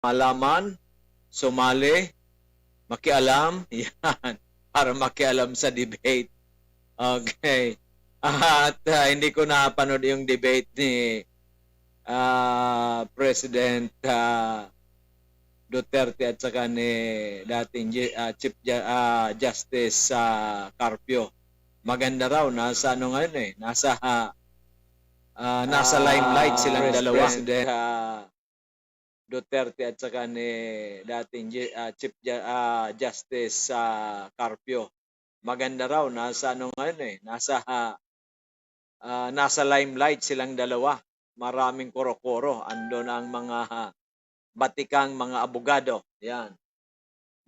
malaman, sumali, makialam, yan, para makialam sa debate. Okay. At hindi ko napanood yung debate ni President Duterte at saka ni dating Chief Justice Carpio. Maganda raw, nasa ano ngayon nasa limelight silang dalawa. President Duterte at saka ni dating Chief Justice Carpio. Maganda raw, nasa ano ngayon nasa limelight silang dalawa. Maraming koro-koro. Andun ang mga batikang mga abogado. Yan.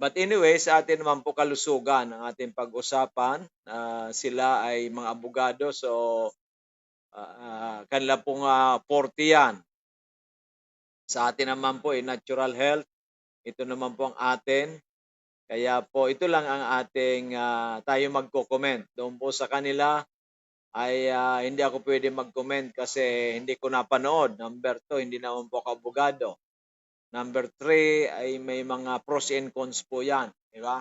But anyway, sa atin naman po kalusugan ang ating pag-usapan. Sila ay mga abogado, so kanila pong 40 yan. Sa atin naman po ay natural health. Ito naman po ang atin. Kaya po ito lang ang ating tayo magko-comment. Doon po sa kanila ay hindi ako pwede mag-comment kasi hindi ko napanood. Number 2, hindi naman po ako abogado. Number 3 ay may mga pros and cons po yan. Di ba?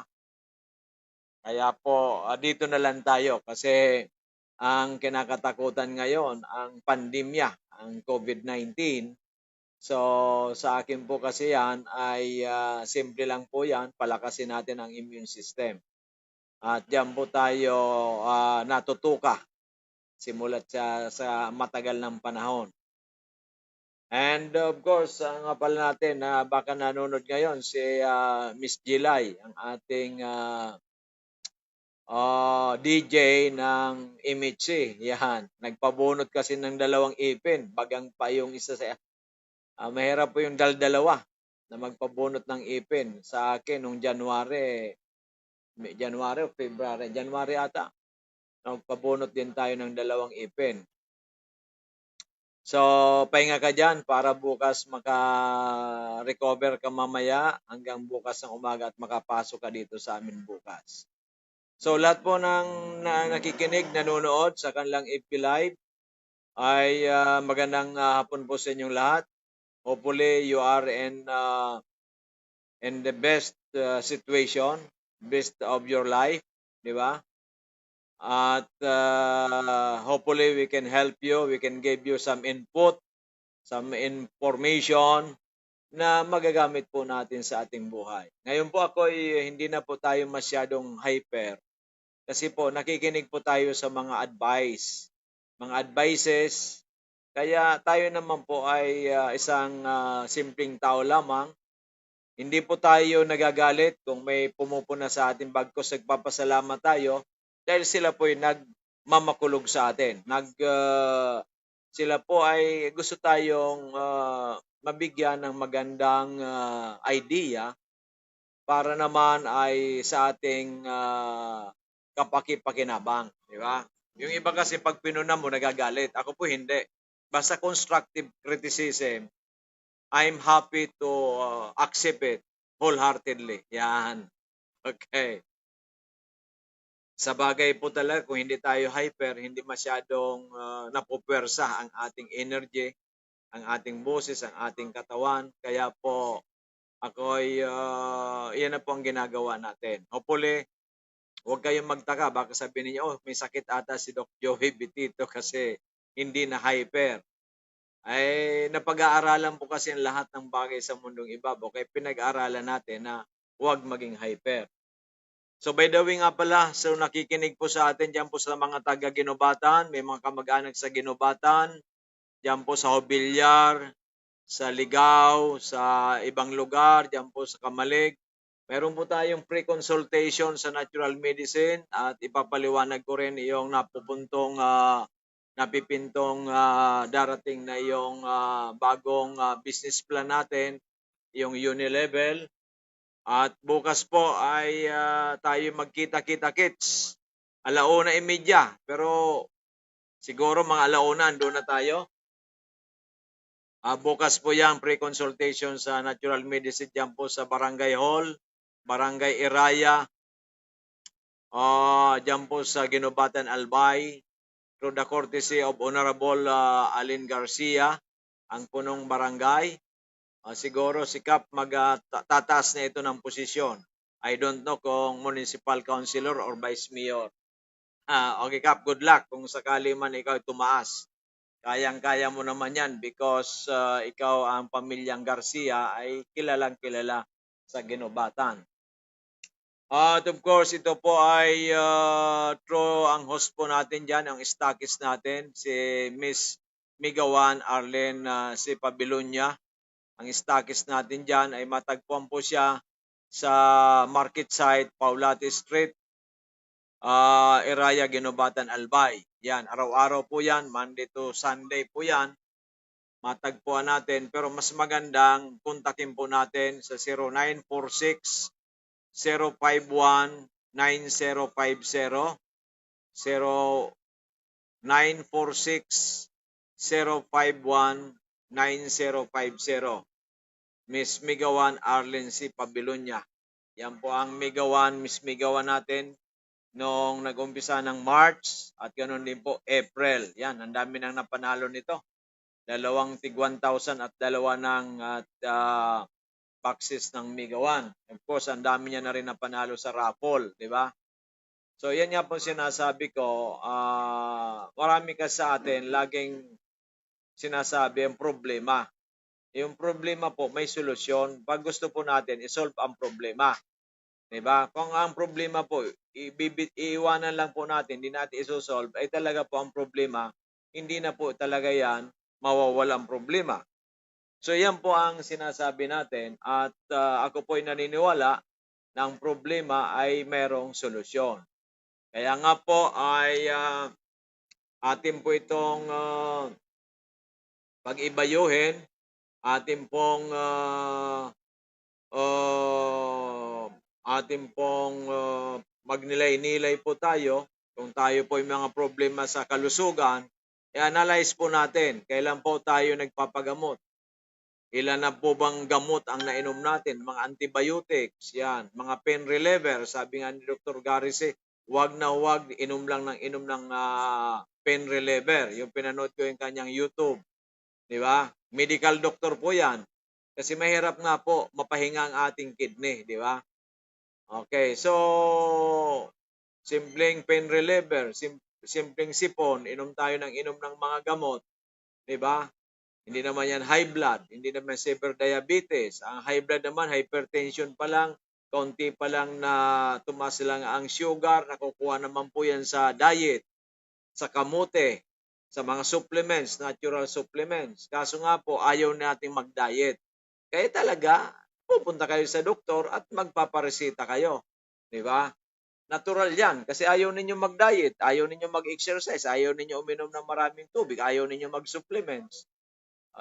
Kaya po dito na lang tayo kasi ang kinakatakutan ngayon, ang pandemya, ang COVID-19. So sa akin po kasi yan ay simple lang po yan, palakasin natin ang immune system. At diyan po tayo natutuka simulat sa matagal ng panahon. And of course, nga pala natin na baka nanonood ngayon si Miss Gilay, ang ating DJ ng MHC. Yan, nagpabunot kasi ng 2 ipin, bagang pa yung isa sa mahirap po yung dalawa na magpabunot ng ipin. Sa akin nung January o February, January ata, nagpabunot din tayo ng 2 ipin. So, pahinga ka dyan para bukas maka-recover ka mamaya hanggang bukas ng umaga at makapasok ka dito sa amin bukas. So, lahat po ng nakikinig, nanonood sa kanilang FB Live ay magandang hapon po sa inyong lahat. Hopefully, you are in the best situation, best of your life, di ba? At hopefully we can help you, we can give you some input, some information na magagamit po natin sa ating buhay. Ngayon po ako hindi na po tayo masyadong hyper kasi po nakikinig po tayo sa mga advices. Kaya tayo naman po ay isang simpleng tao lamang. Hindi po tayo nagagalit kung may pumupuna sa ating bagkos nagpapasalamat tayo dahil sila po ay nagmamakulog sa atin. Sila po ay gusto tayong mabigyan ng magandang idea para naman ay sa ating kapaki-pakinabang. Di ba? Yung iba kasi pag pinuna mo, nagagalit. Ako po hindi. Basta constructive criticism, I'm happy to accept it wholeheartedly. Yan. Okay. Sa bagay po talaga, kung hindi tayo hyper, hindi masyadong napupwersa ang ating energy, ang ating boses, ang ating katawan. Kaya po, ako'y yan na po ang ginagawa natin. Hopefully, huwag kayong magtaka. Baka sabihin niyo, may sakit ata si Doc Joey Bitito kasi hindi na hyper. Ay napag-aaralan po kasi ang lahat ng bagay sa mundong iba. Okay, pinag-aaralan natin na huwag maging hyper. So by the way nga pala, so nakikinig po sa atin dyan po sa mga taga-Ginobatan, may mga kamag-anak sa Ginobatan, dyan po sa Hobilyar, sa Ligao, sa ibang lugar, dyan po sa Kamalig. Meron po tayong pre-consultation sa natural medicine at ipapaliwanag ko rin yung napipintong darating na yung bagong business plan natin, yung Unilevel. At bukas po ay tayo magkita-kita-kits. 1:30, pero siguro mga 1:00 andun na tayo. Bukas po yung pre-consultation sa natural medicine dyan po sa Barangay Hall, Barangay Iraya, dyan po sa Ginobatan Albay, through the courtesy of Honorable Alin Garcia, ang punong barangay. Siguro si Kap tataas na ito ng posisyon. I don't know kung municipal councilor or vice mayor. Okay Kap, good luck kung sakali man ikaw tumaas. Kayang-kaya mo naman yan because ikaw ang pamilyang Garcia ay kilalang kilala sa ginubatan. At of course, ito po ay true ang host po natin dyan, ang stockist natin, si Miss Migawan Arlene si Pabilonia. Ang stockist natin dyan ay matagpuan po siya sa market site, Paulate Street, Iraya, Ginobatan, Albay. Yan, araw-araw po yan, Monday to Sunday po yan. Matagpuan natin, pero mas magandang kontakin po natin sa 0946 051 9050 0946 051 9050. Miss Migawan Arlene C. Pabilonia. Yan po ang Miss Migawan natin noong nag-umpisa ng March at ganoon din po April. Yan, ang dami nang napanalo nito. 2 tig 1,000 at 2 ng boxes ng Migawan. Of course, ang dami niya na rin napanalo sa raffle, di ba? So, yan nga po sinasabi ko. Marami ka sa atin laging sinasabi ang problema. Yung problema po, may solusyon. Pag gusto po natin, isolve ang problema. Diba? Kung ang problema po, iiwanan lang po natin, hindi natin isosolve, ay talaga po ang problema, hindi na po talaga yan mawawalang problema. So yan po ang sinasabi natin at ako po ay naniniwala na ang problema ay mayroong solusyon. Kaya nga po ay atin po itong pag-ibayuhin, atin pong magnilay-nilay po tayo kung tayo po ay mga problema sa kalusugan, i-analyze po natin kailan po tayo nagpapagamot. Ilan na po bang gamot ang nainom natin? Mga antibiotics, yan. Mga pain reliever. Sabi nga ni Dr. Garisse, wag na wag, inom lang ng pain reliever. Yung pinanood ko yung kanyang YouTube. Di ba? Medical doctor po yan. Kasi mahirap nga po mapahinga ang ating kidney. Di ba? Okay, so simpleng pain reliever, simpleng sipon, inom tayo ng mga gamot. Di ba? Hindi naman yan high blood, hindi naman severe diabetes. Ang high blood naman, hypertension pa lang, kaunti pa lang na tumaas lang ang sugar, nakukuha naman po yan sa diet, sa kamote, sa mga supplements, natural supplements. Kaso nga po, ayaw nating mag-diet. Kaya talaga, pupunta kayo sa doktor at magpaparesita kayo. Di ba? Natural yan kasi ayaw ninyo mag-diet, ayaw ninyo mag-exercise, ayaw ninyo uminom ng maraming tubig, ayaw ninyo mag-supplements.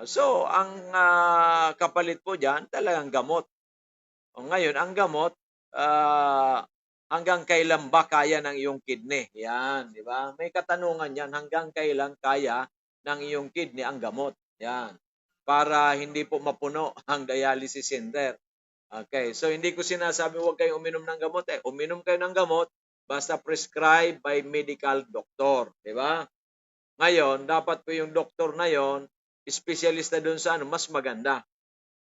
So, ang kapalit po dyan, talagang gamot. Ngayon, ang gamot, hanggang kailan ba kaya ng iyong kidney? Yan, di ba? May katanungan yan, hanggang kailan kaya ng iyong kidney ang gamot? Yan. Para hindi po mapuno ang dialysis center. Okay, so hindi ko sinasabi huwag kayong uminom ng gamot. Uminom kayo ng gamot, basta prescribed by medical doctor. Di ba? Ngayon, dapat po yung doktor na yon espesyalista doon sa mas maganda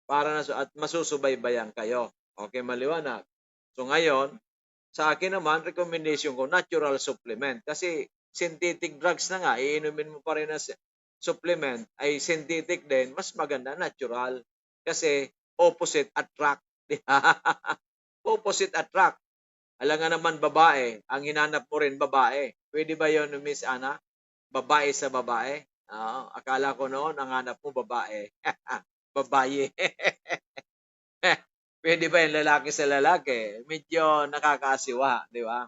para na at masusubaybayan kayo. Okay, maliwanag. So ngayon, sa akin naman, recommendation ko, natural supplement. Kasi synthetic drugs na nga, iinumin mo pa rin na supplement, ay synthetic din, mas maganda, natural. Kasi opposite attract. Opposite attract. Alam nga naman babae, ang hinanap mo rin babae. Pwede ba yon Miss Ana? Babae sa babae? Akala ko noon, ang hanap mo babae. Babae. Pwede ba yung lalaki sa lalaki? Medyo nakakasiwa, di ba?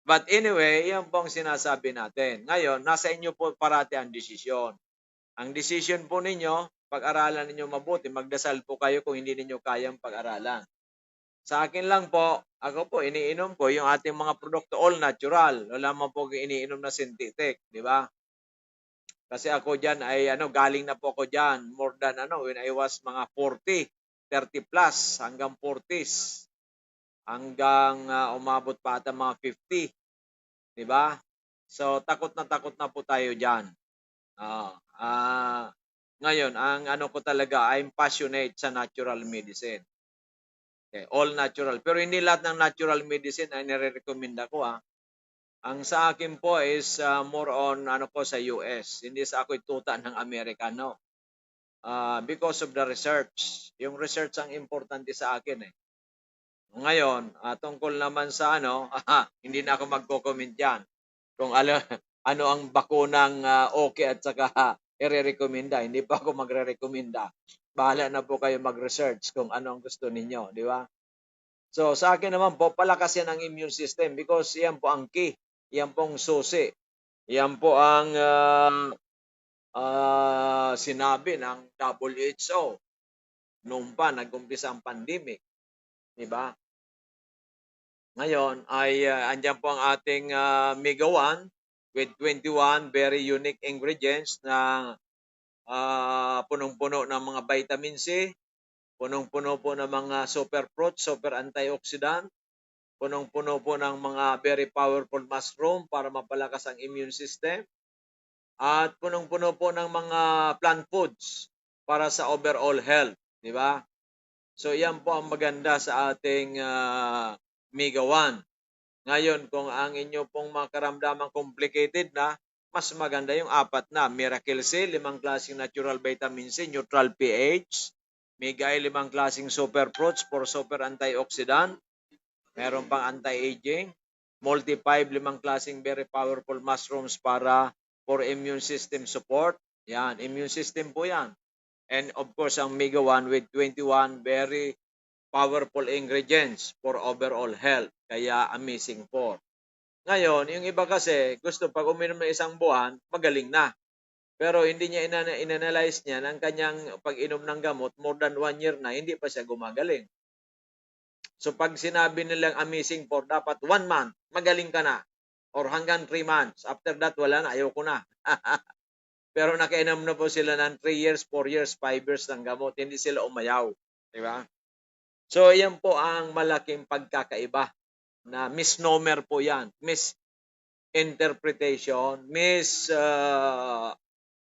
But anyway, yan po ang sinasabi natin. Ngayon, nasa inyo po parati ang desisyon. Ang decision po ninyo, pag-aralan ninyo mabuti, magdasal po kayo kung hindi ninyo kayang pag-aralan. Sa akin lang po, ako po, iniinom ko yung ating mga produkto all natural. Wala man po iniinom na synthetic, di ba? Kasi ako dyan ay galing na po ako dyan more than when I was mga 40, 30 plus hanggang 40s. Hanggang umabot pa ata mga 50. 'Di ba? So takot na po tayo diyan. Ngayon, ang ano ko talaga, I'm passionate sa natural medicine. Okay, all natural. Pero hindi lahat ng natural medicine ay nire-recommend ko, ha. Ang sa akin po is more on ano po sa US. Hindi sa ako'y tuta ng Amerika, no. Because of the research. Yung research ang importante sa akin, eh. Ngayon, tungkol naman sa ano, hindi na ako magko-comment diyan kung ano ano ang bakunang okay at saka irerekomenda. Hindi pa ako magrerekomenda. Bahala na po kayo mag-research kung ano ang gusto ninyo, di ba? So, sa akin naman po, palakasin ang immune system because yan po ang key. Yan pong susi. Yan po ang sinabi ng WHO noong pa nag-umpisa ang pandemic, di ba? Ngayon ay andiyan po ang ating Mega One with 21 very unique ingredients na punong-puno ng mga vitamin C, punong-puno po ng mga super fruits, super antioxidant, punong-puno po ng mga very powerful mushroom para mapalakas ang immune system, at punong-puno po ng mga plant foods para sa overall health, di ba? So yan po ang maganda sa ating Mega One. Ngayon, kung ang inyo pong mga karamdamang complicated na, mas maganda yung 4 na. Miracle C, 5 klaseng natural vitamin C, neutral pH. Mega E, 5 klaseng super fruits for super antioxidant. Meron pang anti-aging. Multi-5, 5 klaseng very powerful mushrooms para for immune system support. Yan, immune system po yan. And of course, ang Mega One with 21 very powerful ingredients for overall health. Kaya amazing po. Ngayon, yung iba kasi gusto pag uminom ng isang buwan, magaling na. Pero hindi niya inanalyze niya ng kanyang pag-inom ng gamot more than 1 year na, hindi pa siya gumagaling. So pag sinabi nilang amazing for, dapat 1 month, magaling ka na. Or hanggang 3 months. After that, wala na, ayoko na. Pero nakainom na po sila ng 3 years, 4 years, 5 years ng gamot. Hindi sila umayaw. Di ba? So, yan po ang malaking pagkakaiba na misnomer po yan. Misinterpretation,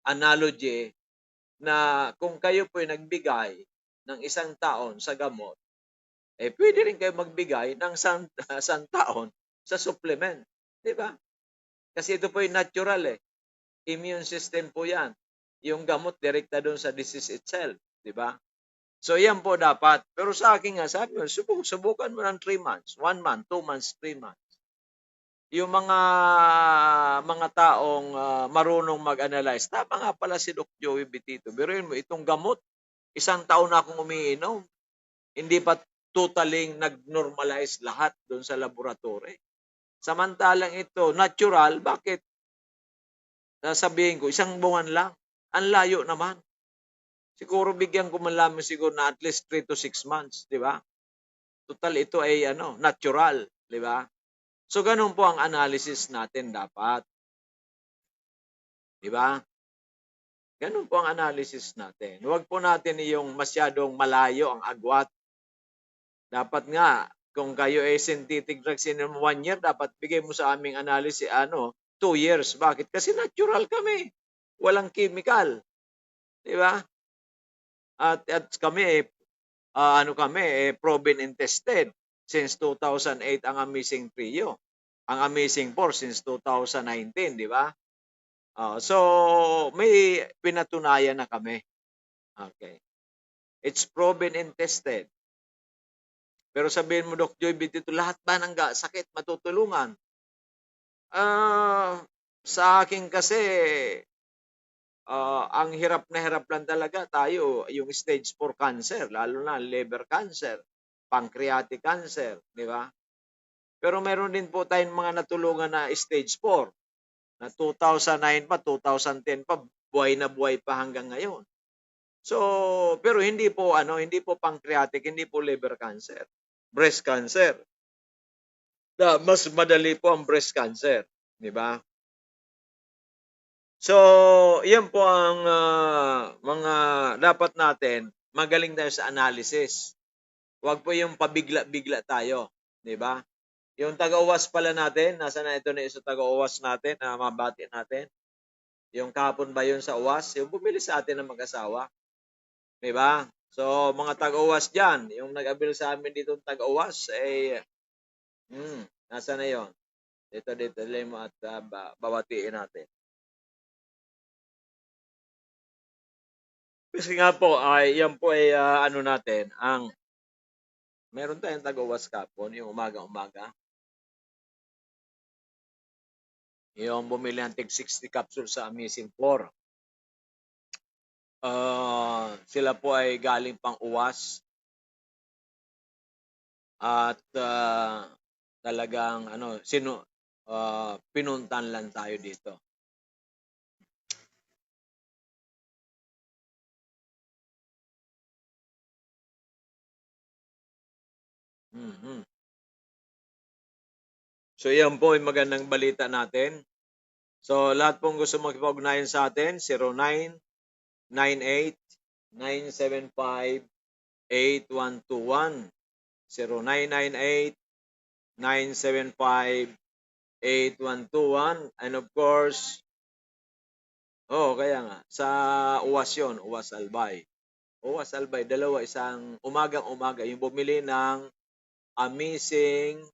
analogy na kung kayo po ay nagbigay ng isang taon sa gamot, pwede rin kayo magbigay ng isang taon sa supplement. Di ba? Kasi ito po ay natural eh. Immune system po yan. Yung gamot direkta doon sa disease itself. Di ba? So, yan po dapat. Pero sa akin nga, sabi mo, subukan mo ng 3 months, 1 month, 2 months, 3 months. Yung mga taong marunong mag-analyze, tama nga pala si Doc Joey Betito. Biruin mo, itong gamot, 1 taon na akong umiinom. Hindi pa totally nag-normalize lahat doon sa laboratory. Samantalang ito, natural, bakit sasabihin ko, 1 buwan lang? Ang layo naman. Siguro bigyan ko man lamang siguro na at least 3 to 6 months, di ba? Total ito ay natural, di ba? So ganun po ang analysis natin dapat. Di ba? Ganun po ang analysis natin. Huwag po natin yung masyadong malayo ang agwat. Dapat nga, kung kayo ay synthetic drugs in 1 year, dapat bigay mo sa aming analysis 2 years. Bakit? Kasi natural kami. Walang chemical. Di ba? At kami, proven and tested since 2008 ang Amazing Trio. Ang Amazing 4 since 2019, di ba? So, may pinatunayan na kami. Okay. It's proven and tested. Pero sabihin mo, Doc Joy, dito lahat ba ng sakit matutulungan? Sa akin kasi, ang hirap na hirap lang talaga tayo, yung stage 4 cancer, lalo na liver cancer, pancreatic cancer, di ba? Pero meron din po tayong mga natulungan na stage 4, na 2009 pa, 2010 pa, buhay na buhay pa hanggang ngayon. So, pero hindi po pancreatic, hindi po liver cancer, breast cancer. Mas madali po ang breast cancer, di ba? So, yan po ang mga dapat natin, magaling tayo sa analysis. Huwag po yung pabigla-bigla tayo, di ba? Yung taga-uwas pala natin, nasa na ito na isa taga-uwas natin na mabati natin. Yung kahapon ba yun sa UWAS? Yung bumili sa atin ng mag-asawa. Di ba? So, mga taga-UWAS dyan, yung nag-abil sa amin dito taga-UWAS, nasa na yon? Dito, mo at bawatiin natin. Kasi nga po, yan po ay ano natin, meron tayong taga-UWAS kapon, yung umaga-umaga. Yung bumili ng tig 60 capsule sa Amazing 4. Sila po ay galing pang UWAS at talagang pinuntan lang tayo dito. Mm-hmm. So yan po ay magandang balita natin. So lahat pong gusto makipag-ugnayan sa atin, 0998-975-8121. 0998-975-8121. And of course, kaya nga, sa UWAS yun, UWAS Albay. UWAS Albay, dalawa, isang umagang-umaga, yung bumili ng Amazing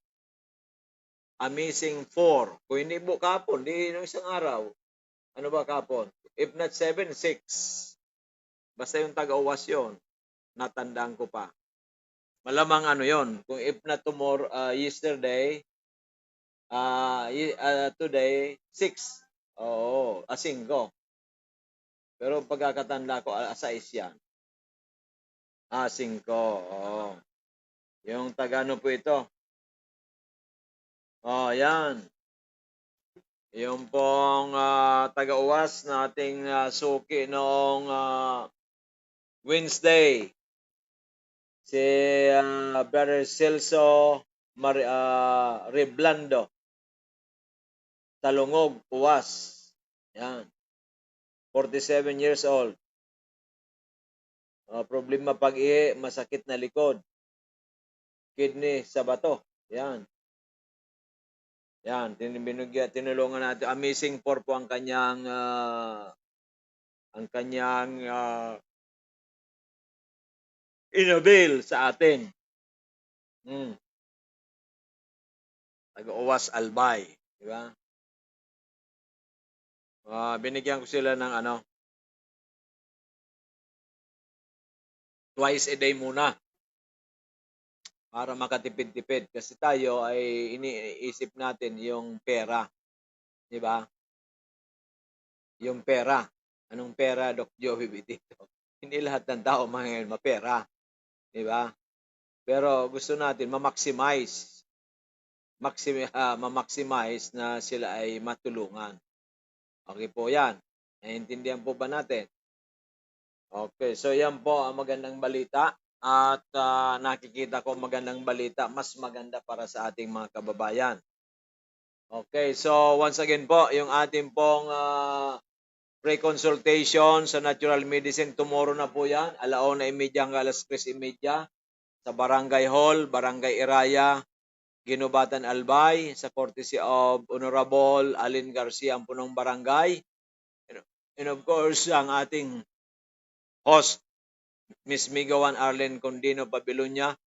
4. Kung hindi po kapon, di nung isang araw. Ano ba kapon? If not 7, 6. Basta yung taga-UWAS yun. Natandaan ko pa. Malamang ano yon. Kung if not tomorrow, yesterday, today, 6. Oo, 5. Pero pagkakatanda ko, 6 yan. 5. Oo. Yung taga-ano po ito? Yan. Yung pong taga-UWAS nating suki noong Wednesday. Si Brother Celso Reblando. Talungog, UWAS. Yan. 47 years old. Problema pag-ihi, masakit na likod. Kidney sa bato. Yan. Yan, tinulungan natin. Amazing 4 po ang kanyang inabil sa atin. Taga-UWAS Albay, di ba? Binigyan ko sila ng twice a day muna para makatipid-tipid kasi tayo ay iniisip natin yung pera, di ba? Yung pera. Anong pera, Doc Joey dito? Hindi lahat ng tao ngayon mapera, di ba? Pero gusto natin ma-maximize na sila ay matulungan. Okay po yan. Naiintindihan po ba natin? Okay, so yan po ang magandang balita at nakikita ko magandang balita, mas maganda para sa ating mga kababayan. Okay, so once again po, yung ating pong pre-consultation sa natural medicine, tomorrow na po yan, 1:30 hanggang 3:30 sa Barangay Hall, Barangay Iraya, Ginubatan, Albay, sa courtesy of Honorable Alin Garcia, ang punong barangay. And of course, ang ating host, Miss Migawan Arlen Condino Babilonia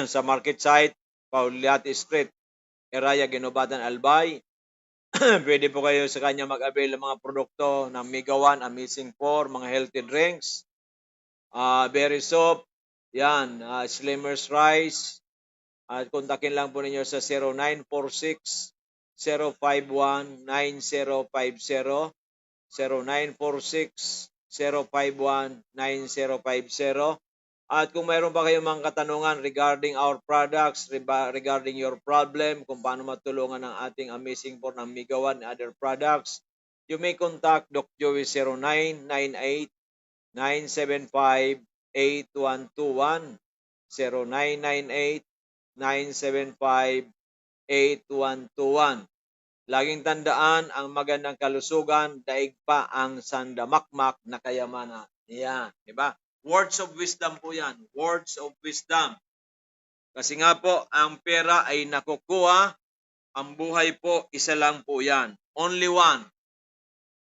sa market site, Pauliati Street, Iraya, Ginubatan, Albay. Pwede po kayo sa kanya mag-avail ng mga produkto ng Migawan, Amazing 4, mga healthy drinks, berry soap, yan, Slimmers Rice. At kontakin lang po ninyo sa 0946-051-9050, 0946-051-9050. At kung mayroon pa kayong mga katanungan regarding our products, regarding your problem, kung paano matulungan ng ating Amazing 4 ng Migawan and other products, you may contact Doc Joey 0998-975-8121, 0998-975-8121. Laging tandaan, ang magandang kalusugan, daig pa ang sandamakmak na kayamanan. Yan, di ba? Words of wisdom po yan. Words of wisdom. Kasi nga po, ang pera ay nakukuha, ang buhay po, isa lang po yan. Only one.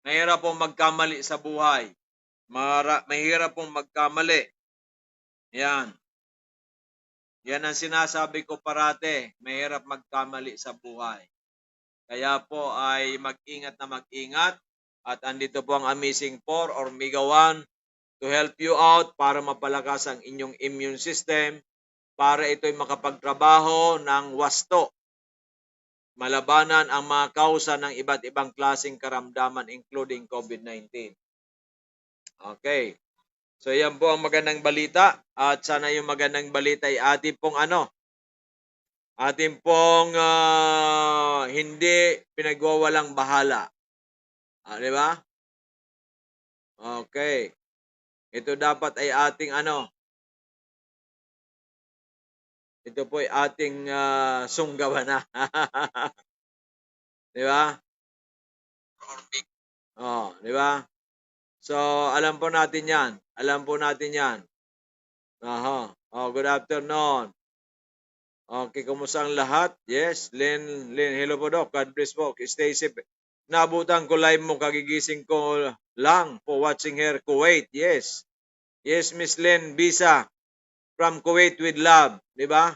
Mahirap pong magkamali sa buhay. Mahirap pong magkamali. Yan. Yan ang sinasabi ko parate. Mahirap magkamali sa buhay. Kaya po ay mag-ingat na mag-ingat. At andito po ang Amazing 4 or Mega 1 to help you out para mapalakas ang inyong immune system para ito'y makapagtrabaho ng wasto. Malabanan ang mga kausa ng iba't ibang klaseng karamdaman including COVID-19. Okay. So yan po ang magandang balita at sana yung magandang balita ay ating pong hindi pinagwawalang bahala. Di ba? Okay. Ito dapat ay ating ito po ay ating sunggaban na. Di ba? Di ba? So, alam po natin yan. Alam po natin yan. Good afternoon. Okay, kumusta ang lahat? Yes, Lynn, hello po Doc. God bless po. Stay safe. Nabutan ko live mo, kagigising ko lang po watching here, Kuwait. Yes. Yes, Miss Lynn Bisa. From Kuwait with love. Di ba?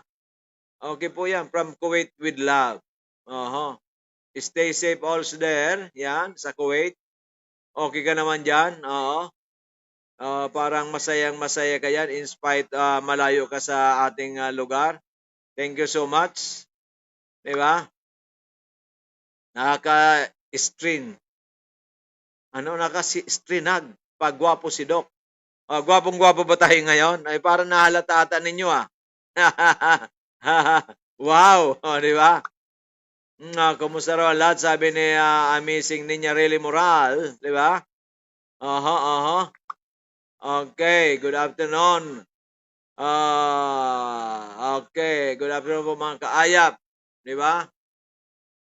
Okay po yan. From Kuwait with love. Stay safe also there. Yan, sa Kuwait. Okay ka naman dyan? Oo. Parang masayang-masaya ka yan in spite malayo ka sa ating lugar. Thank you so much. Di ba? Nakaka-string. Nakaka-strinag. Pagwapo si Doc. Gwapong-gwapo ba tayo ngayon? Ay parang nahalata ata ninyo Wow! Di ba? Kumusta raw lahat? Sabi ni Amazing Ninya Really Moral. Di ba? Okay, good afternoon. Okay, good afternoon po mga kaayap. Di ba?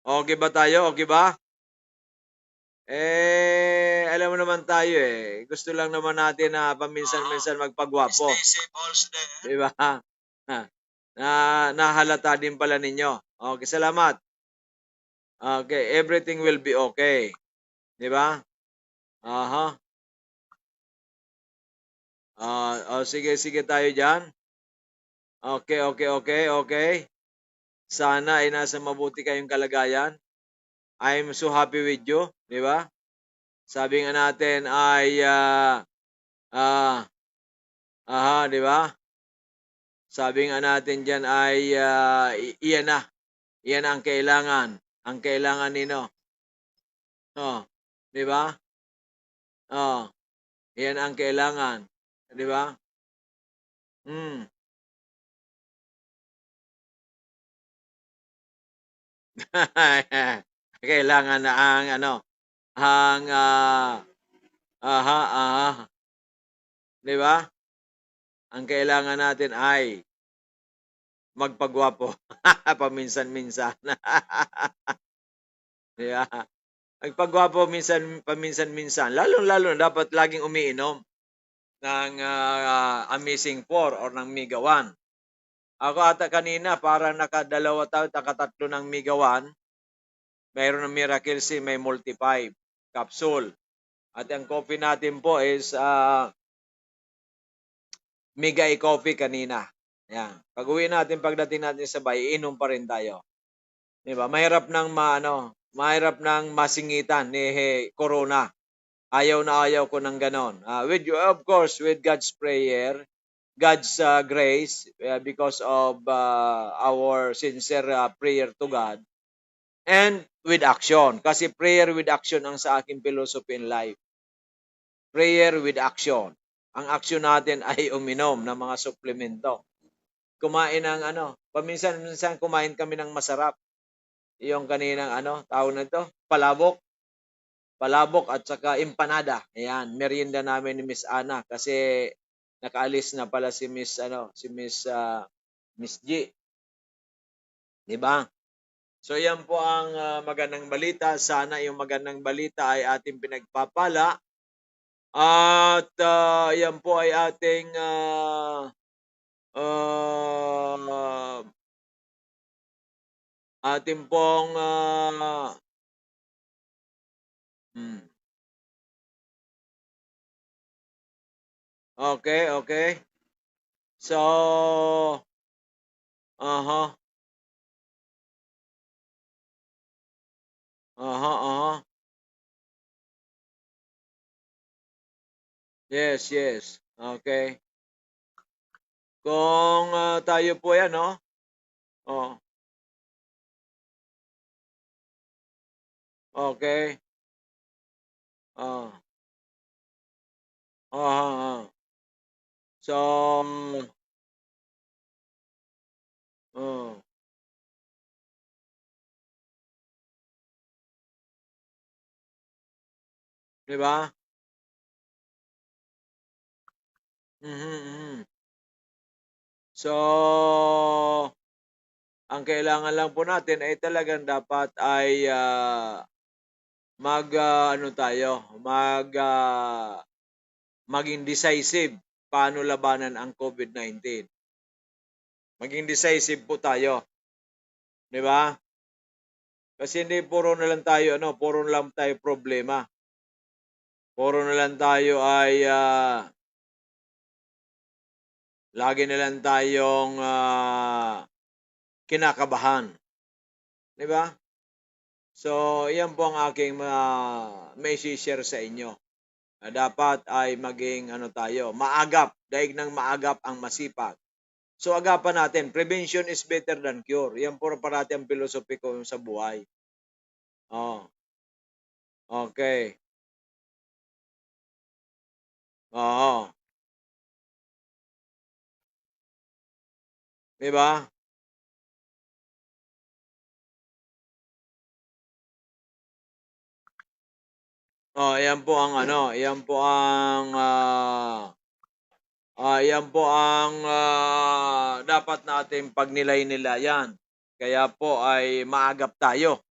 Okay ba tayo? Okay ba? Alam mo naman tayo Gusto lang naman natin na paminsan-minsan magpagwapo. Di ba? Nahalata din pala ninyo. Okay, salamat. Okay, everything will be okay. Di ba? Sige tayo dyan. Okay. Sana ay nasa mabuti kayong kalagayan. I'm so happy with you, di ba? Sabi nga natin ay di ba? Sabi nga natin diyan ay iyan na. Iyan ang kailangan. Ang kailangan nino. Di ba? Iyan ang kailangan. Di ba? Kailangan na di ba? Ang kailangan natin ay magpagwapo paminsan-minsan. Di ba? Magpagwapo paminsan-minsan. Lalo dapat laging umiinom ng Amazing 4 or ng Mega 1. Ako ata kanina parang nakadalawa tayo, nakatatlo ng Mega 1. Mayroon ng Miracle C, may multi-5 capsule. At ang coffee natin po is Mega E-Coffee kanina. Yan. Pag-uwi natin, pagdating natin sa bahay, inom pa rin tayo. Diba? Mahirap nang masingitan ni Corona. Ayaw ko ng ganon. Of course, with God's prayer, God's grace, because of our sincere prayer to God, and with action. Kasi prayer with action ang sa aking philosophy in life. Prayer with action. Ang action natin ay uminom ng mga suplemento. Kumain ng paminsan-minsan kumain kami ng masarap. Yung kaninang tawag na ito, palabok at saka empanada. Ayan, merienda namin ni Miss Ana kasi nakaalis na pala si Miss G. 'Di ba? So yan po ang magandang balita. Sana yung magandang balita ay ating pinagpapala. At yan po ay ating ating pong Okay, okay. So, uh-huh, uh-huh, uh-huh. Yes, yes. Okay. Kung tayo po yan, no? Oh, okay. Oh, uh-huh, uh. So, oh, di ba? Mhm, mhm. So, ang kailangan lang po natin ay talagang dapat ay ano tayo, maging decisive paano labanan ang COVID-19. Maging decisive po tayo, 'di ba? Kasi hindi puro na lang tayo puro na lang tayo problema. Puro na lang tayo ay lagi na lang tayong kinakabahan, 'di ba? So, 'yan po ang aking mai-share sa inyo. Na dapat ay maging tayo, maagap, daig ng maagap ang masipag. So agapan natin, prevention is better than cure. Yan po parati ang philosophy ko sa buhay. Oh, okay. Oo, 'di ba? Oh, yan po ang yan po ang yan po ang dapat nating pagnilay-nilayan. Kaya po ay maagap tayo.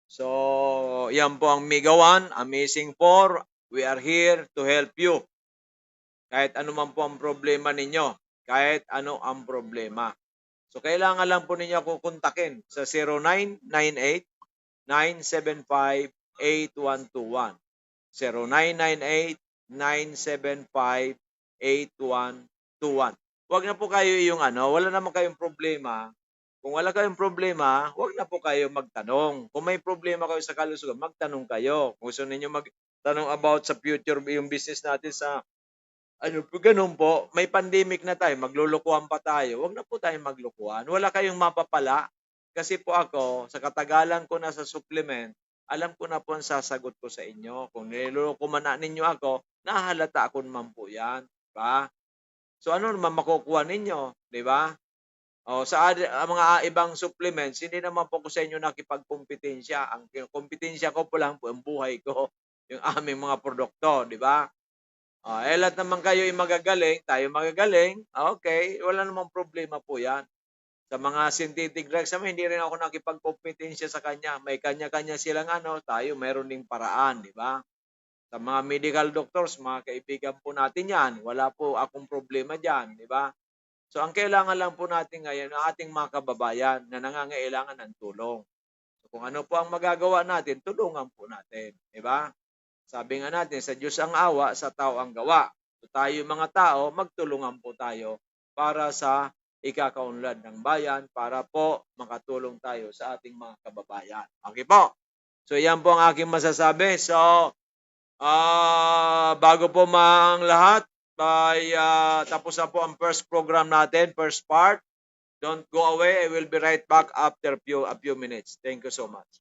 So, yan po ang Mega One, Amazing 4. We are here to help you. Kahit ano man po ang problema ninyo, kahit ano ang problema. So, kailangan lang po ninyo ako kontakin sa 0998-975-8121. 0998-975-8121. Huwag na po kayo yung wala naman kayong problema. Kung wala kayong problema, huwag na po kayo magtanong. Kung may problema kayo sa kalusugan, magtanong kayo. Kung gusto ninyo magtanong about sa future, yung business natin sa gano'n po, may pandemic na tayo, maglulukuhan pa tayo, wag na po tayong maglukuhan. Wala kayong mapapala. Kasi po ako, sa katagalan ko na sa supplement, alam ko na po ang sasagot ko sa inyo. Kung niloloko man na ninyo ako, nahahalata ko naman po yan. Diba? So ano naman makukuha ninyo? Di ba? O, mga ibang supplements, hindi naman po ko sa inyo nakipagkompetensya. Ang kompetensya ko po lang po ang buhay ko, yung aming mga produkto, di ba? Lahat naman kayo ay magagaling, tayo magagaling, okay, wala namang problema po 'yan. Sa mga synthetic drugs naman, hindi rin ako nakipagkompetensya sa kanya. May kanya-kanya silang tayo meron ding paraan, di ba? Sa mga medical doctors, mga kaibigan po natin 'yan, wala po akong problema diyan, di ba? So ang kailangan lang po natin ngayon ang ating mga kababayan na nangangailangan ng tulong. So kung ano po ang magagawa natin, tulungan po natin, di ba? Sabi nga natin, sa Diyos ang awa, sa tao ang gawa. So tayo mga tao, magtulungan po tayo para sa ikakaunlad ng bayan, para po makatulong tayo sa ating mga kababayan. Okay po? So yan po ang aking masasabi. So, bago po mang lahat, ay tapos na po ang first program natin, first part. Don't go away. I will be right back after a few minutes. Thank you so much.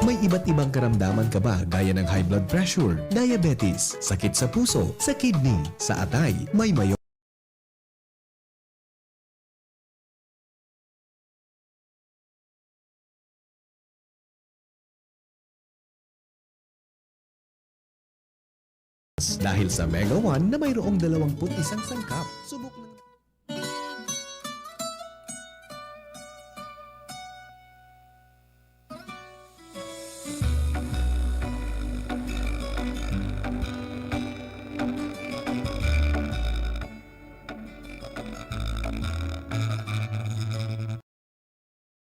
May iba't ibang karamdaman ka ba gaya ng high blood pressure, diabetes, sakit sa puso, sa kidney, sa atay, may mayo dahil sa Mega One na mayroong 21 sangkap. Subok ng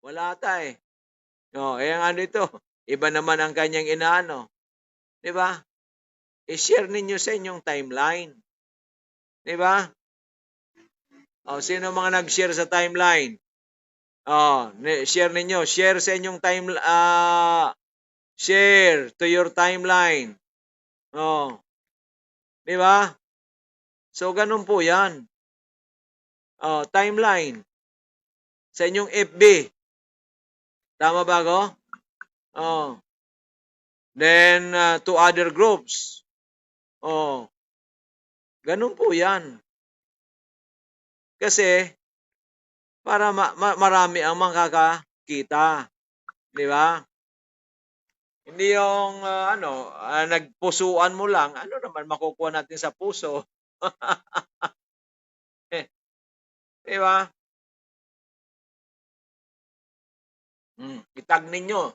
Wala ata eh. Oh, eh ang ano ito, iba naman ang kanyang inaano. 'Di ba? I-share ninyo sa inyong timeline. 'Di ba? Oh, sino mga nag-share sa timeline? Oh, share ninyo, share sa inyong share to your timeline. Oh, 'di ba? So ganun po 'yan. Oh, timeline sa inyong FB. Tama ba ako? Oh. Then to other groups. Oh. Ganun po 'yan. Kasi para marami ang makakakita, 'di ba? Hindi yung nagpusuan mo lang, ano naman makukuha natin sa puso? Eh, 'di ba? Itag ninyo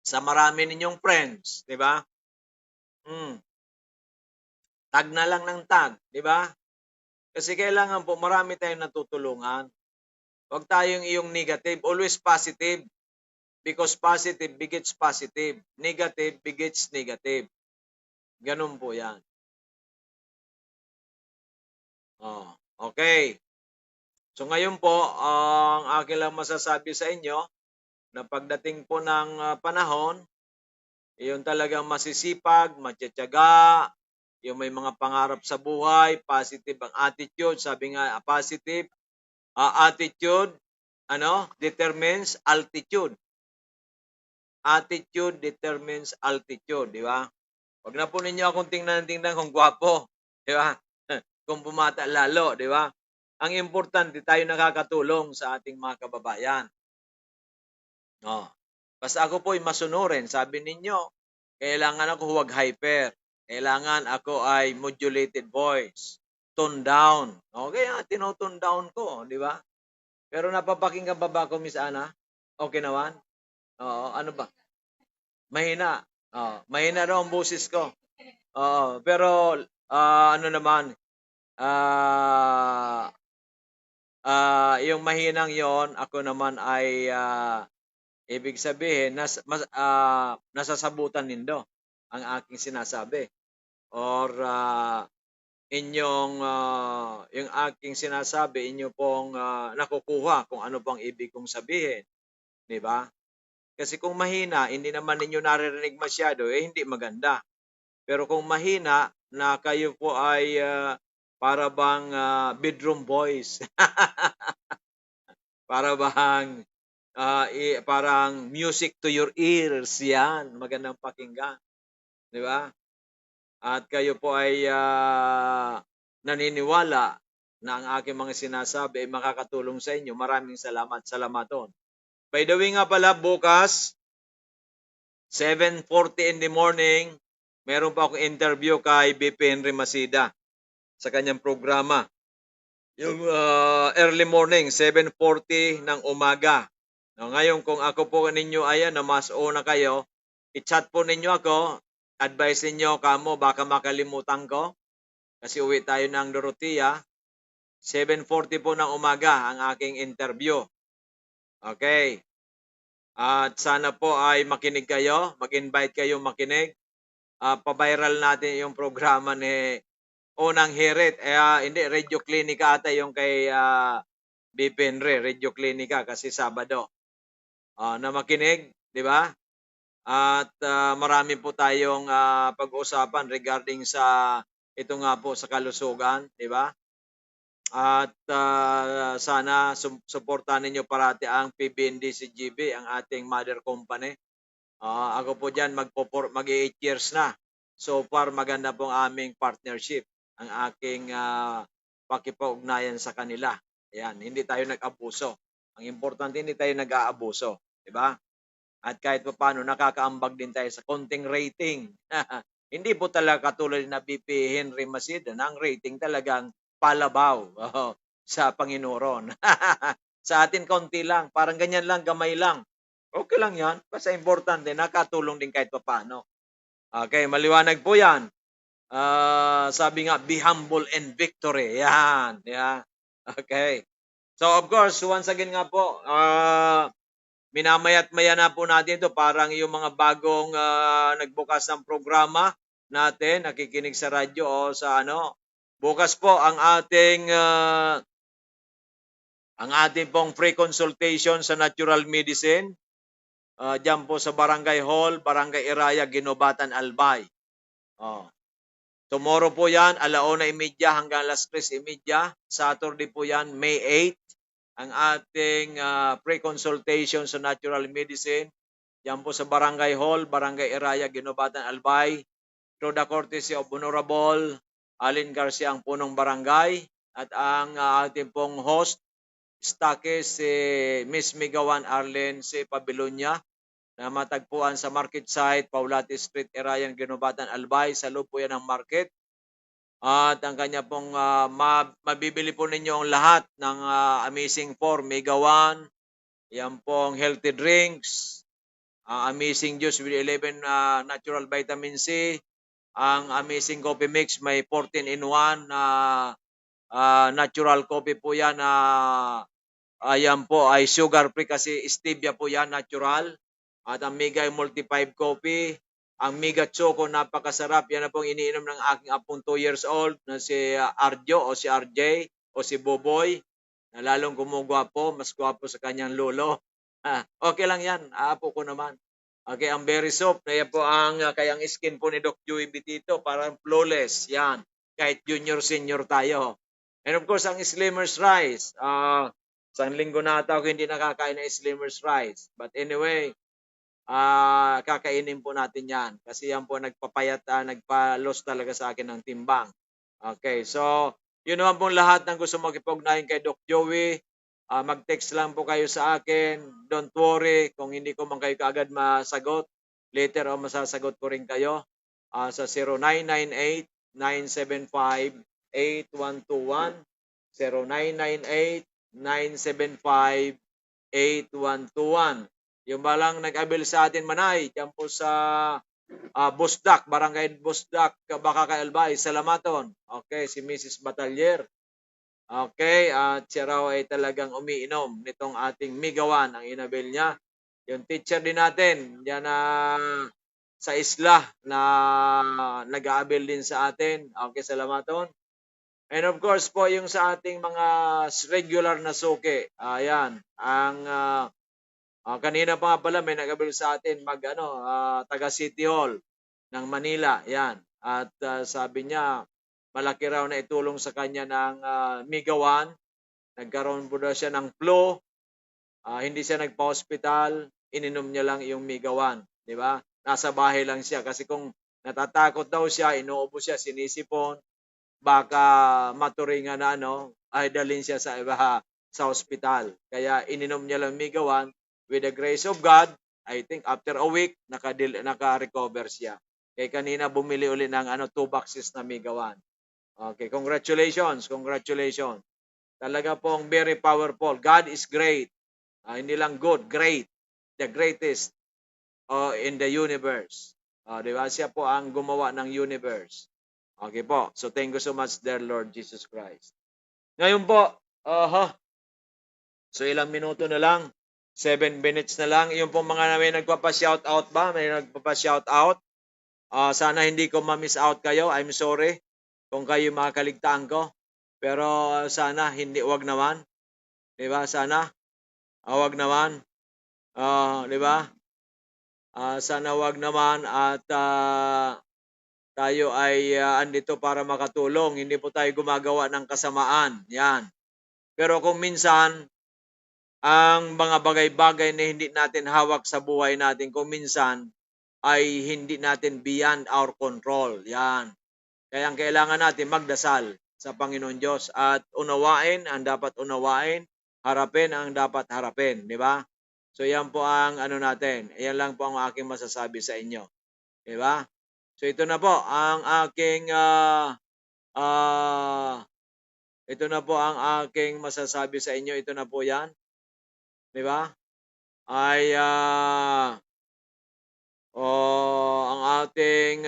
sa marami ninyong friends, 'di ba? Tag na lang ng tag, 'di ba? Kasi kailangan po marami tayong natutulungan. Huwag tayong iyong negative, always positive. Because positive begets positive. Negative begets negative. Ganun po 'yan. Oh, okay. So ngayon po, ang akin lang masasabi sa inyo na pagdating po ng panahon, yung talagang masisipag, matiyatiyaga, yung may mga pangarap sa buhay, positive ang attitude. Sabi nga, positive attitude determines altitude. Attitude determines altitude, di ba? Huwag na po ninyo akong tingnan kung gwapo, di ba? Kung bumata lalo, di ba? Ang importante, tayo nakakatulong sa ating mga kababayan. Oh. Basta ako po'y masunurin. Sabi ninyo, kailangan ako huwag hyper. Kailangan ako ay modulated voice. Tone down. Okay, tinotone down ko, di ba? Pero napapakinggan pa ba ako, Miss Ana? Okay naman? Oo, ano ba? Mahina. Mahina raw ang boses ko. Oo, pero ano naman, yung mahinang yon, ako naman ay ibig sabihin nasasabutan nindo ang aking sinasabi. Or yung aking sinasabi, inyo pong nakukuha kung ano pang ibig kong sabihin. Di ba? Kasi kung mahina, hindi naman ninyo naririnig masyado, hindi maganda. Pero kung mahina, na kayo po ay para bang bedroom voice. Para bang parang music to your ears, yan. Magandang pakinggan. Di ba? At kayo po ay naniniwala na ang aking mga sinasabi ay makakatulong sa inyo. Maraming salamat. Salamaton. By the way nga pala, bukas, 7:40 in the morning, meron pa akong interview kay BP Henry Masida sa kanyang programa. Yung early morning, 7:40 ng umaga. Ngayon, kung ako po ninyo ay mas una kayo, i-chat po ninyo ako, advise ninyo kamo, baka makalimutan ko. Kasi uwi tayo ng Dorotea. 7:40 po ng umaga ang aking interview. Okay. At sana po ay makinig kayo, mag-invite kayo makinig. Pa-viral natin yung programa ni Unang Hirit. Hindi, Radio Clinica ata yung kay BP Henry, Radio Clinica kasi Sabado. Na makinig, di ba? At marami po tayong pag-uusapan regarding sa ito nga po sa kalusugan, di ba? At sana suportahan ninyo parati ang PBND CGB, ang ating mother company. Ako po diyan mag-8 years na. So far maganda pong aming partnership, ang aking pakikipag-ugnayan sa kanila. Ayan, hindi tayo nag-abuso. Ang importante hindi tayo nag-aabuso, 'di ba? At kahit papaano nakakaambag din tayo sa konting rating. Hindi po talaga katulad na BP Henry Masida na ang rating talagang palabaw sa Panginoon. Sa atin konti lang, parang ganyan lang, gamay lang. Okay lang yan, basta importante nakatulong din kahit papaano. Okay, maliwanag po yan. Sabi nga, be humble and victory. Yan, yeah. Okay. So of course, once again nga po, minamaya't-maya na po natin ito. Parang yung mga bagong nagbukas ng programa natin, nakikinig sa radyo o sa ano. Bukas po ang ating pong free consultation sa natural medicine. Diyan po sa Barangay Hall, Barangay Iraya, Ginobatan, Albay. Tomorrow po yan, 1:30 hanggang 3:30. Saturday po yan, May 8. Ang ating pre-consultation sa natural medicine. Yan po sa Barangay Hall, Barangay Iraya, Ginobatan, Albay. Through the courtesy of Honorable Alin Garcia, ang punong barangay. At ang ating pong host, stake si Miss Migawan Arlen C. Pabilonya, na matagpuan sa market site, Paulati Street, Irayan, Ginobatan, Albay. Sa loob po yan ng market. At ang kanya pong mabibili po ninyo ang lahat ng Amazing 4, Mega 1, yan pong healthy drinks, Amazing Juice with 11 natural vitamin C, ang Amazing Coffee Mix, may 14-in-1 natural coffee po yan. Yan po ay sugar free kasi stevia po yan, natural. At ang Mega Multi 5 Coffee, ang Mega Choco, napakasarap. Yan na pong iniinom ng aking apong 2 years old na si Arjo o si RJ o si Boboy, na lalong gumugwapo, mas gwapo sa kanyang lolo. Okay lang yan, apo ko naman. Okay, ang berry soap, na yan po kaya ang skin po ni Doc Joey Bitito, parang flawless, yan. Kahit junior, senior tayo. And of course, ang Slimmers Rice. Isang linggo na ata ako hindi nakakain ng Slimmers Rice. But anyway, kakainin po natin yan. Kasi yan po nagpapayat, nagpa-loss talaga sa akin ng timbang. Okay, so yun naman pong lahat ng gusto makipag-ugnayan kay Doc Joey. Mag-text lang po kayo sa akin. Don't worry kung hindi ko man kayo kaagad masagot. Later o masasagot ko rin kayo sa 0998-975-8121. 0998-975-8121. Yung balang nag-abil sa atin manay, dyan po sa Busdak, Barangay Busdak, Baka Albay, Salamaton. Okay, si Mrs. Batalyer. Okay, at siya raw ay talagang umiinom nitong ating Migawan, ang inabil niya. Yung teacher din natin, yan sa isla na nag-aabil din sa atin. Okay, Salamaton. And of course po, yung sa ating mga regular na suki, ayan, ang kanina pa nga pala may nag-abil sa atin taga City Hall ng Manila, yan. At sabi niya, malaki raw na itulong sa kanya ng Migawan. Nagkaroon po daw siya ng flu. Hindi siya nagpa-hospital. Ininom niya lang yung Migawan. Di ba? Nasa bahay lang siya. Kasi kung natatakot daw siya, inuubo siya, sinisipon, baka maturingan na ay dalhin siya sa hospital. Kaya ininom niya lang Migawan. With the grace of God, I think after a week, naka-recover siya. Kaya kanina bumili uli ng 2 boxes na Migawan. Okay, congratulations. Talaga pong very powerful. God is great. Hindi lang good, great. The greatest in the universe. Di ba? Siya po ang gumawa ng universe. Okay po. So thank you so much, dear Lord Jesus Christ. Ngayon po, so ilang minuto na lang. 7 minutes na lang. Yung po mga may nagpapa-shoutout ba? May nagpapa-shoutout? Sana hindi ko ma-miss out kayo. I'm sorry kung kayo makakaligtaan ko. Pero sana wag naman. 'Di ba? Sana wag naman. 'Di ba? Sana wag naman at tayo ay andito para makatulong. Hindi po tayo gumagawa ng kasamaan. Yan. Pero kung minsan ang mga bagay-bagay na hindi natin hawak sa buhay natin kung minsan ay hindi natin beyond our control. Yan. Kaya ang kailangan natin magdasal sa Panginoon Diyos at unawain ang dapat unawain, harapin ang dapat harapin, di ba? So yan po ang ano natin. Yan lang po ang aking masasabi sa inyo. Di ba? So ito na po ang aking ito na po ang aking masasabi sa inyo. Ito na po yan. Di ba? Ay ang ating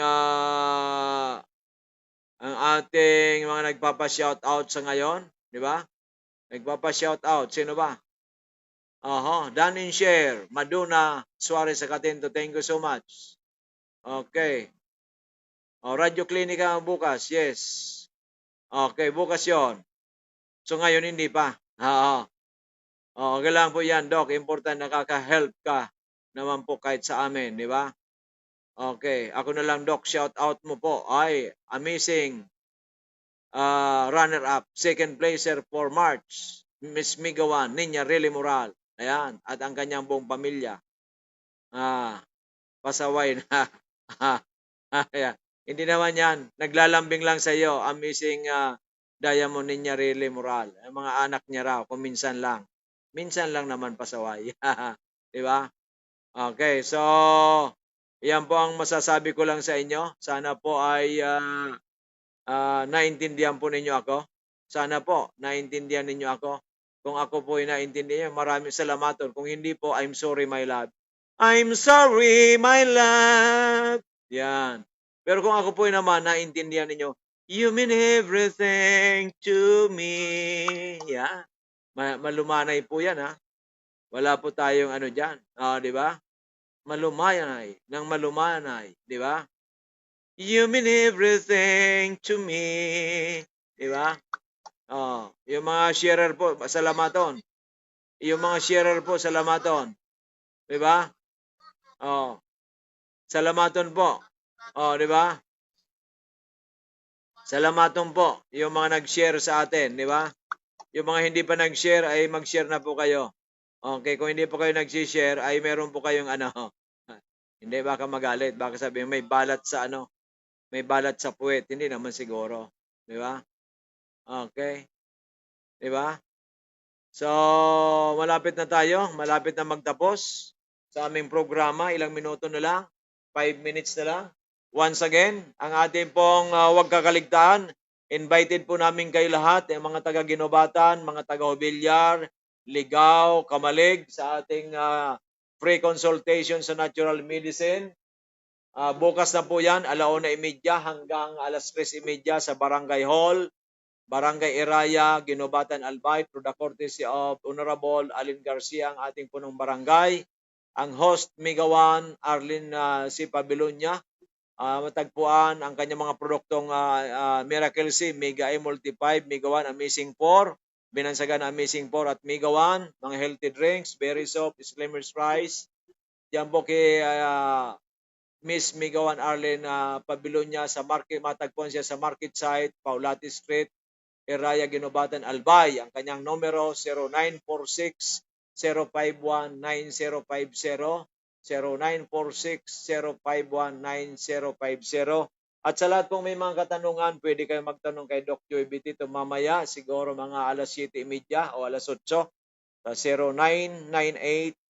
mga nagpapa-shoutout sa ngayon, di ba? Nagpapa-shoutout. Sino ba? Dan and share. Maduna Suarez Acatinto. Thank you so much. Okay. Radio Klinika bukas. Yes. Okay, bukas yon. So ngayon hindi pa. Okay lang po yan, Doc. Important nakaka-help ka naman po kahit sa amin, di ba? Okay, ako na lang, Doc. Shout out mo po. Ay, amazing runner-up. Second placer for March. Miss Migawan, Ninya Really Moral. Ayan, at ang kanyang buong pamilya. Pasaway na. Ayan. Hindi naman yan. Naglalambing lang sa iyo. Amazing Diamond Ninya Really Moral. Ang mga anak niya raw, kung minsan lang. Minsan lang naman pasaway. Di ba? Okay, so yan po ang masasabi ko lang sa inyo. Sana po ay naintindihan po ninyo ako. Sana po naintindihan ninyo ako. Kung ako po ay naintindihan, maraming salamaton. Kung hindi po, I'm sorry my love. I'm sorry my love. Yan. Pero kung ako po ay naman naintindihan ninyo, you mean everything to me. Yan. Malumanay po yan, ha? Wala po tayong ano dyan. Di ba? Malumanay. Nang malumanay. Di ba? You mean everything to me. Di ba? Yung mga sharer po, salamaton. Yung mga sharer po, salamaton. Di ba? Salamaton po. Di ba? Salamaton po. Yung mga nag-share sa atin. Di ba? Yung mga hindi pa nag-share ay mag-share na po kayo. Okay, kung hindi po kayo nag-share ay meron po kayong ano. Hindi baka magalit, baka sabihin may balat sa ano. May balat sa puwet, hindi naman siguro, di ba? Okay. Di ba? So, malapit na tayo, malapit na magtapos sa aming programa, ilang minuto na lang, 5 minutes na lang. Once again, ang ating pong huwag kakaligtaan, invited po namin kayo lahat, yung mga taga-Ginobatan, mga taga-Obilyar, Ligaw, Kamalig, sa ating free consultation sa natural medicine. Bukas na po yan, 1:30 hanggang 3:30 sa Barangay Hall, Barangay Iraya, Ginobatan, Albay, through the courtesy of Honorable Alin Garcia, ang ating punong barangay. Ang host, Migawan, Arlene C. Pabilonia. Matagpuan ang kanyang mga produktong Miracle C, Mega A Multi-5, Migawan Amazing 4, Binansagan Amazing 4 at Migawan, mga healthy drinks, berry soap, Slimmer's Rice. Diyan po kay Miss Migawan Arlene Pabilonia sa market, matagpuan siya sa market site, Paulati Street, Iraya, Ginobatan, Albay. Ang kanyang numero 0946-051-9050, 0946-051-9050. At sa lahat pong may mga katanungan, pwede kayo magtanong kay Doc Joey Bitito mamaya, siguro mga 7:30 o 8:00 sa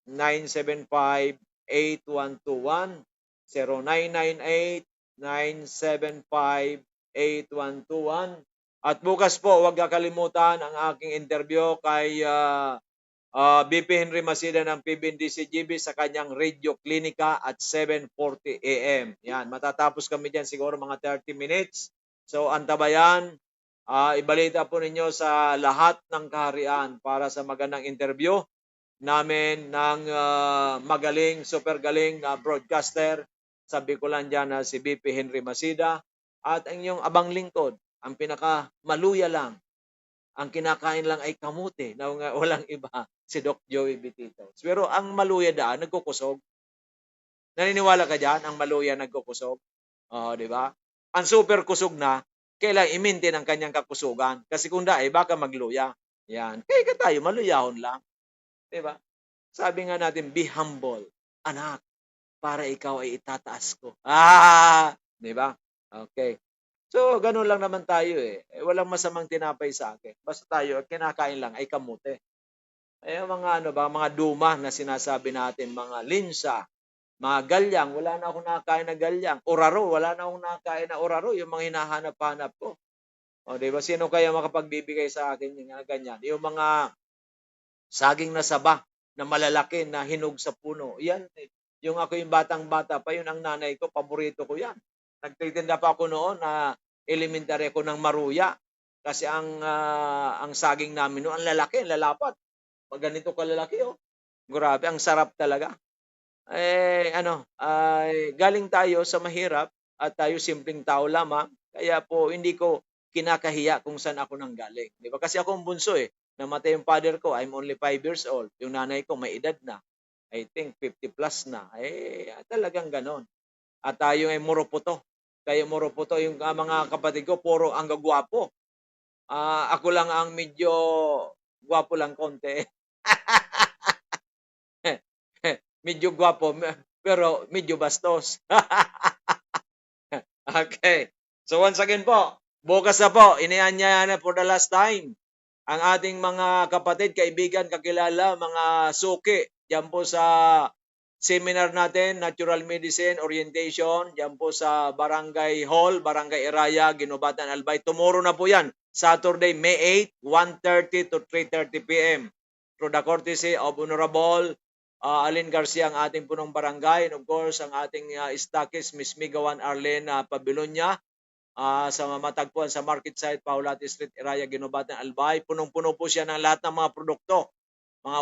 0998-975-8121, 0998-975-8121. At bukas po, huwag kakalimutan ang aking interview kay BP Henry Masida ng PBNDCGB sa kanyang Radio Klinika at 7:40 AM. Yan, matatapos kami dyan siguro mga 30 minutes. So, antabayan, ibalita po ninyo sa lahat ng kaharian para sa magandang interview namin ng magaling, super galing na broadcaster sa Bicolan dyan na si BP Henry Masida at ang inyong abang lingkod. Ang pinaka maluya lang, ang kinakain lang ay kamote na walang iba, si Doc Joey Bitito. Pero ang maluya daan, nagkukusog. Naniniwala ka dyan, ang maluya nagkukusog? Di ba? Ang super kusog na, kailangan i-maintain ang kanyang kakusugan. Kasi kung baka magluya. Yan. Kaya tayo, maluyahon lang. Di ba? Sabi nga natin, be humble, anak, para ikaw ay itataas ko. Di ba? Okay. So, ganun lang naman tayo eh. Walang masamang tinapay sa akin. Basta tayo, kinakain lang ay kamote. Mga ano ba, mga duma na sinasabi natin, mga linsa, mga galyang, wala na akong nakakain na galyang. Oraro, wala na akong nakakain na oraro, yung mga hinahanap-hanap ko. O, di ba? Sino kaya makapagbibigay sa akin yung ganyan? Yung mga saging na saba na malalaki na hinog sa puno. Yan, yung ako yung batang-bata pa, yun ang nanay ko, paborito ko yan. Nagtitinda pa ako noon na elementary ako ng maruya. Kasi ang saging namin noon, ang lalaki, ang lalapat. Pag ganito kalalaki, oh. Grabe, ang sarap talaga. Galing tayo sa mahirap at tayo simpleng tao lamang. Kaya po, hindi ko kinakahiya kung saan ako nanggaling. Di ba? Kasi ako ang bunso eh. Namatay yung father ko, I'm only 5 years old. Yung nanay ko, may edad na. I think 50 plus na. Talagang ganon. At tayo ay muruputo. Kaya muruputo yung mga kapatid ko, puro ang gagwapo. Ako lang ang medyo gwapo lang konti. Medyo gwapo, pero medyo bastos. Okay. So once again po, bukas na po, inianyaya na for the last time ang ating mga kapatid, kaibigan, kakilala, mga suki, diyan po sa seminar natin, Natural Medicine Orientation, diyan po sa Barangay Hall, Barangay Iraya, Ginubatan, Albay. Tomorrow na po yan, Saturday, May 8, 1:30 to 3:30 p.m. Through the courtesy of Honorable Alin Garcia, ang ating punong barangay, and of course, ang ating stockist, Miss Migawan Arlene Pabilonya, sa matagpuan sa Market Site, Paulati Street, Iraya, Ginubatan, Albay. Punong-puno po siya ng lahat ng mga produkto. Mga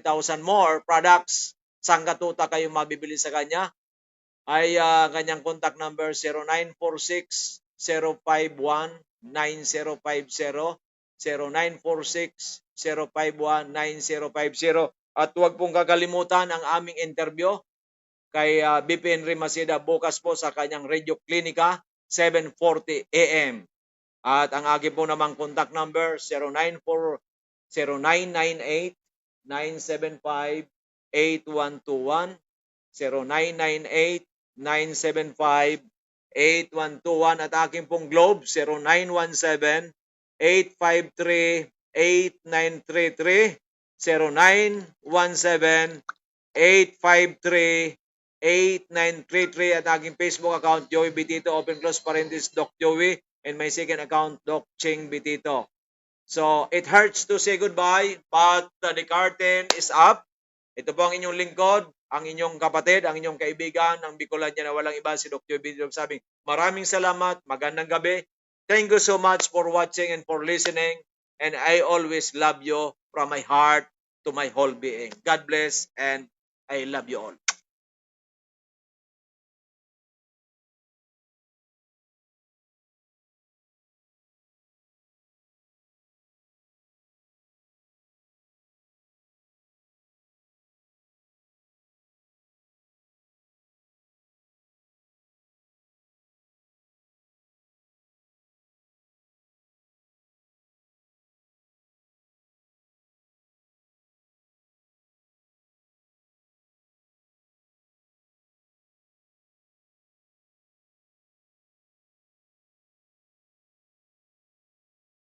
100,000 more products. Sangkatuta kayong mabibili sa kanya. Ay kanyang contact number 0946-051-9050. 0946-051-9050. At huwag pong kakalimutan ang aming interview kay BP Henry Masida bukas po sa kanyang Radio Clinica, 7:40 a.m. At ang aking po namang contact number, 0998-975-8121, 0998-975-8121, at aking pong Globe, 0917-853-8933, 0917-853-8933, at aking Facebook account, Joey Bitito, open close parenthesis, Doc Joey, and my second account, Doc Ching Bitito. So, it hurts to say goodbye, but the curtain is up. Ito po ang inyong lingkod, ang inyong kapatid, ang inyong kaibigan, ang Bicolania na walang iba, si Doc Joey Bitito, sabing maraming salamat, magandang gabi. Thank you so much for watching and for listening, and I always love you from my heart to my whole being. God bless, and I love you all.